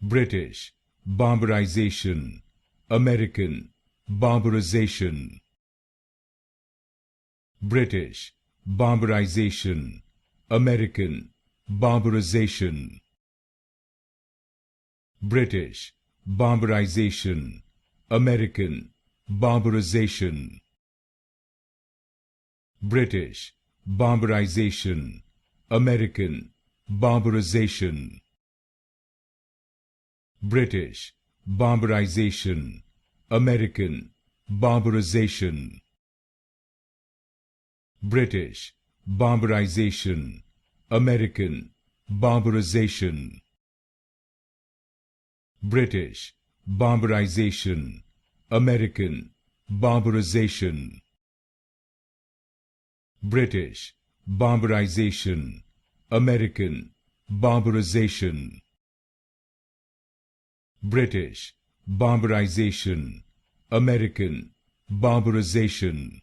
British, barbarization, American, barbarization. British, barbarization, American, barbarization. British, barbarization, American, barbarization. British, barbarization, American, barbarization. British, barbarization, American, barbarization. British, barbarization, American, barbarization. British, barbarization, American, barbarization. British, barbarization, American, barbarization. British, barbarization, American, barbarization.